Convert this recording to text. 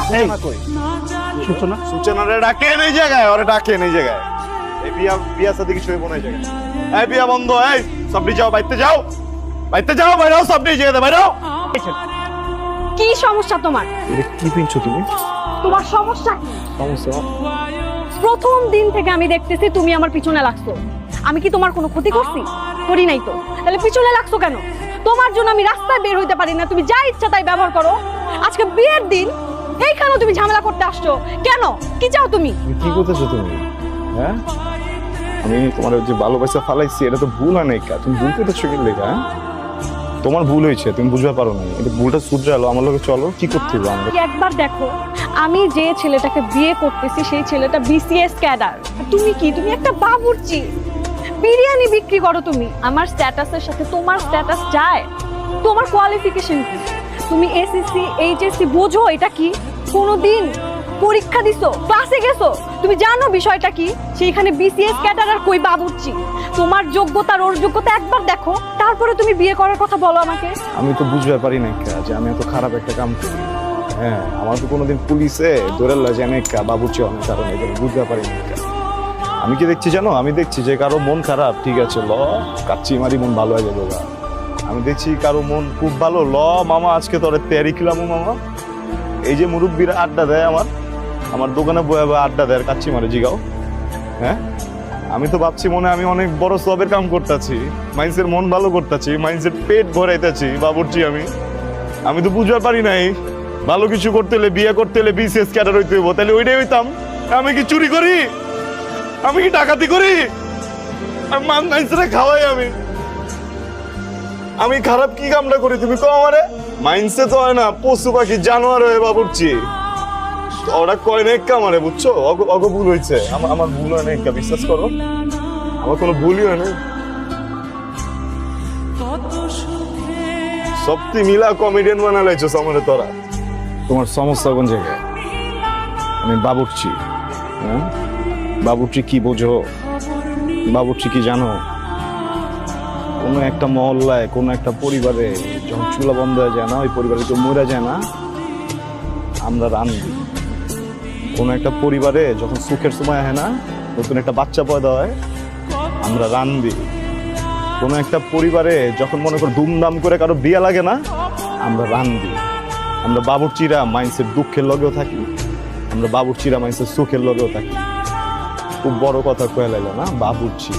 সূচনা কই? সূচনা সূচনারে ডাকেন এই জায়গায়, ওরে ডাকেন এই জায়গায়। এই বিয়া বিয়া সাথে কিছু হইব না এই জায়গায়। এই বিয়া বন্ধ, এই সবনি যাও, বাইতে যাও, বাইতে যাও, বাইরেও সবনি এই জায়গাতে বাইরেও। কি সমস্যা তোমার? কি পিনছো তুমি? তোমার সমস্যা কি? সমস্যা প্রথম দিন থেকে আমি দেখতেছি তুমি আমার পিছনে লাগছো। আমি কি তোমার কোনো ক্ষতি করছি? করি নাই তো, তাহলে পিছনে লাগছো কেন? তোমার জন্য আমি রাস্তায় বের হইতে পারি না, তুমি যা ইচ্ছা তাই ব্যবহার করো। আজকে বিয়ের দিন, এইখানে তুমি ঝামেলা করতে আসছো কেন? কি চাও তুমি? কি করতেছো তুমি? হ্যাঁ, আমি তোমার যে ভালোবাসা ফালাইছি এটা তো ভুল হয় নাই। তুমি ভুল করতেছো কি লেখা? তোমার ভুল হয়েছে, তুমি বুঝতে পারো না। এটা ভুলটা শুধরালো, আমার লোকে চলো, কি করতে হবে আমরা? একবার দেখো, আমি যে ছেলেটাকে বিয়ে করতেছি সেই ছেলেটা বিসিএস ক্যাডার। তুমি কি? তুমি একটা বাবুর্চি, বিরিয়ানি বিক্রি করো তুমি। আমার স্ট্যাটাসের সাথে তোমার স্ট্যাটাস যায়? তোমার কোয়ালিফিকেশন কি? তুমি এসএসসি এইচএসসি বোঝো এটা কি? কোনোদিন পরীক্ষা দিছো, ক্লাসে গেছো? তুমি জানো বিষয়টা কি? সেইখানে বিসিএস ক্যাডার আর কই বাবুর্চি। তোমার যোগ্যতা আর ওর যোগ্যতা একবার দেখো, তারপরে তুমি বিয়ে করার কথা বলো আমাকে। আমি তো বুঝতে পারি না যে আমি এত খারাপ একটা কাম করি। হ্যাঁ, আমার তো কোনোদিন পুলিশে ধরে যে আমি বাবুর্চি অনেক কারণে বুঝতে পারি না। আমি কি দেখছি জানো? আমি দেখছি যে কারো মন খারাপ, ঠিক আছে, ল কাচ্চি মারি মন ভালো হয়ে যাবে। আমি দেখছি কারো মন খুব ভালো, ল মামা আজকে তোরে তেয়ারি খেলাম মামা। এই যে মুরব্বীরা আড্ডা দেয় আমার দোকানে বয়ে আড্ডা দেয়, কাচ্চি মারে জিগাও। হ্যাঁ, আমি তো ভাবছি মনে আমি অনেক বড় সবের কাম করতেছি, মাইন্সের মন ভালো করতেছি, মাইন্সের পেট ভরাইতেছি বাবুর্চি। আমি তো বুঝতে পারি নাই ভালো কিছু করতে হলে, বিয়ে করতে হলে বিসিএস ক্যাডার হইতে হইব। তাহলে ওইটাই হইতাম। আমি কি চুরি করি? আমি কি ডাকাতি করি? মাইন্সেরা খাওয়াই আমি খারাপ কি কামটা করি তুমি কও আমারে? মাইন্সে তো হয় না, পশু পাখি জানোয়ার হয়ে বাবুর্চি। ওরা কয় না একটা আমারে, বুঝছো? অগ ভুল হয়েছে, আমার ভুল হয় না একটা, বিশ্বাস করো আমার কোনো ভুলই হয় না। সত্যি মিলা কমেডিয়ান বানালাইছো আমারে তোরা। তোমার সমস্যা কোন জায়গায়? আমি বাবুর্চি। হ্যাঁ, বাবুর্চি কি বোঝো? বাবুর্চি কি জানো? কোনো একটা মহল্লায়, কোনো একটা পরিবারে যখন চুলা বন্ধ হয়ে যায় না, ওই পরিবারে কেউ মরে যায় না, আমরা রান্ধি। কোনো একটা পরিবারে যখন সুখের সময় হয় না, নতুন একটা বাচ্চা পয়দা হয়, আমরা রান্ধি। কোনো একটা পরিবারে যখন মনে করো ধুমধাম করে কারো বিয়ে লাগে না, আমরা রান্ধি। আমরা বাবুর্চিরা মাইন্সের দুঃখের লগেও থাকি, আমরা বাবুর্চিরা মাইন্সের সুখের লগেও থাকি। খুব বড় কথা কয়ে লাগলো না, বাবুর্চি।